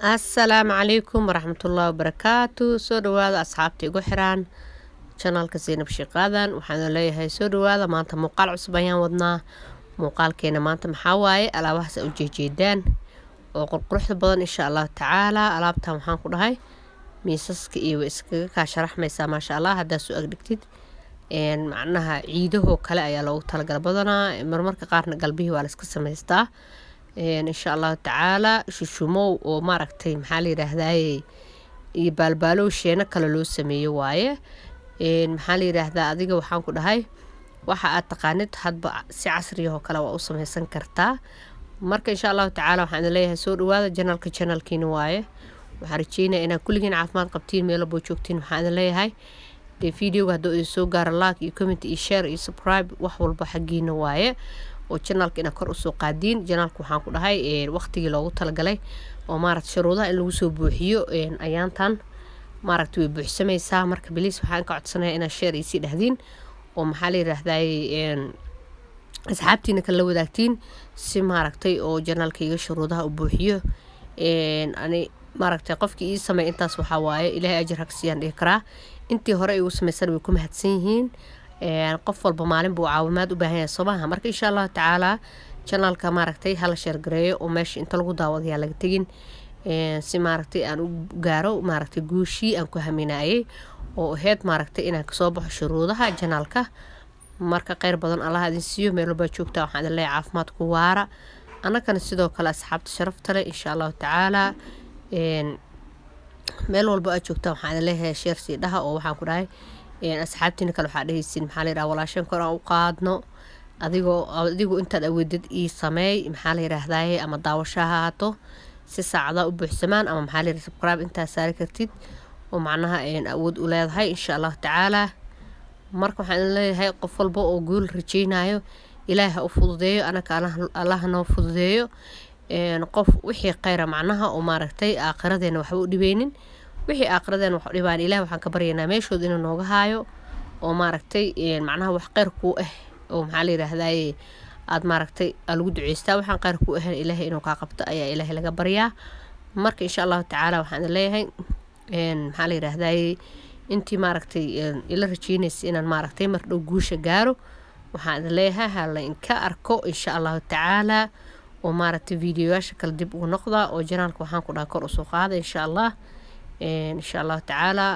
السلام عليكم ورحمة الله وبركاته. soo dhawaada asxaabta igu xiran channelka Zainab Shaqadan. waxaan leeyahay soo dhawaada maanta muuqaal cusub ayaan wadnaa. muuqaalkeena maanta maxaa waaye alaabahaas u jeejeedaan oo qurquruxda badan insha Allah tacaala. alaabtan waxaan ku dhahay miisaska iyo iskaga ka sharaxmaysa ma sha Allah hadaa soo agdhigtid macnaha ciidaho kale ayaa loogu talagalay badanaa marmarka qaarna galbihi waa la iska samaystaa insha Allah tacaala shushumow oo maaragtay maxaa la yiraahdaa iyo baalbaalow sheena kale loo sameeyo waaye maxaa la yiraahdaa adiga waxaan ku dhahay waxa aad taqaanid hadba si casri ah oo kale waa u samaysan kartaa. marka insha Allah tacaala waxaan leeyahay soo dhawaada channelkiina waaye. waxaan rajeynayaa inaad kulligiin caafimaad qabtiin meel walba joogtiin. waxaan leeyahay videoga hadduu idin soo gaaro like iyo comment iyo share iyo subscribe wax walba xagiina waaye oo channelka ina kor u soo qaadiin. channelka waxaan ku dhahay waqtigii loogu talagalay oo maaragtay shuruudaha in lagu soo buuxiyo ayaantan maaragtay way buuxsamaysaa. marka bilis waxaan ka codsanayaa inaad share iyo si dhahdin oo maxaa la yiraahdaa asxaabtiina kala wadaagtiin si maaragtay oo channelkayga shuruudaha u buuxiyo ani maaragtay qofkii ii sameey intaas waxa waaye ilaahay ajir ha ka siiyaan dhihi karaa. intii hore ay u sameeysan way ku mahadsan yihiin. qof walba maalin buu caawimaad u baahan yahay Soomaha. marka insha Allah tacaala channelka maaragtay hal share gareeyo oo meesha inta lagu daawado laga tagin si maaragtay aan u gaaro maaragtay guushii aan ku haminaayay oo heed maaragtay inaan ka soo baxo shuruudaha channelka. marka khayr badan Allah idin siiyo meel walba joogtaa. waxaan idin leeyahay caafimaad ku waara anakana sidoo kale asxaabta sharafta leh insha Allah tacaala meel walba aad joogtaa. waxaan idin leeyahay share si dhaha oo waxaan ku dhahay asxaabtiina kale waxaa dhahaysiin maxaa la yiraahdaa walaashan kor aan u qaadno adigu intaad awoodid ii sameey maxaa la yiraahdaa ama daawasho ha haato si saacada u buuxsamaan ama maxaa la yiraahdaa subscribe inta saari kartid oo macnaha awood u leedahay insha Allah tacaala. marka waxaan leeyahay qof walba oo guul rajeynayo ilaahay ha u fududeeyo anaka Allah noo fududeeyo qof wixii khayr macnaha oo maaragtay aakhiradeena waxba u dhibeynin wixii aakhiradeena wax u dhibaan ilaahay waxaan ka baryaynaa meeshood inuu nooga haayo oo maaragtay macnaha wax khayr ku ah oo maxaa la yiraahdaa aad maaragtay lagu duceystaa waxaan khayr ku ahayn ilaahay inuu ka qabto ayaa ilaahay laga baryaa. marka insha Allah tacaala waxaan leeyahay maxaa la yiraahdaa intii maaragtay ila rajeynaysa inaan maaragtay mar dhow guusha gaaro waxaan leeyahay hala in ka arko insha Allah tacaala oo maaragtay videoyaasha kala dib ugu noqda oo channelka waxaan ku dhahay kor u soo qaada insha Allah tacaala.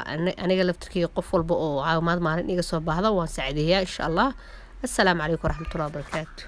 aniga laftirkeyga qof walba oo caawimaad maalin iga soo baahda waan saacideeyaa insha Allah. assalaamu calaykum waraxmatullahi wabarakaatu.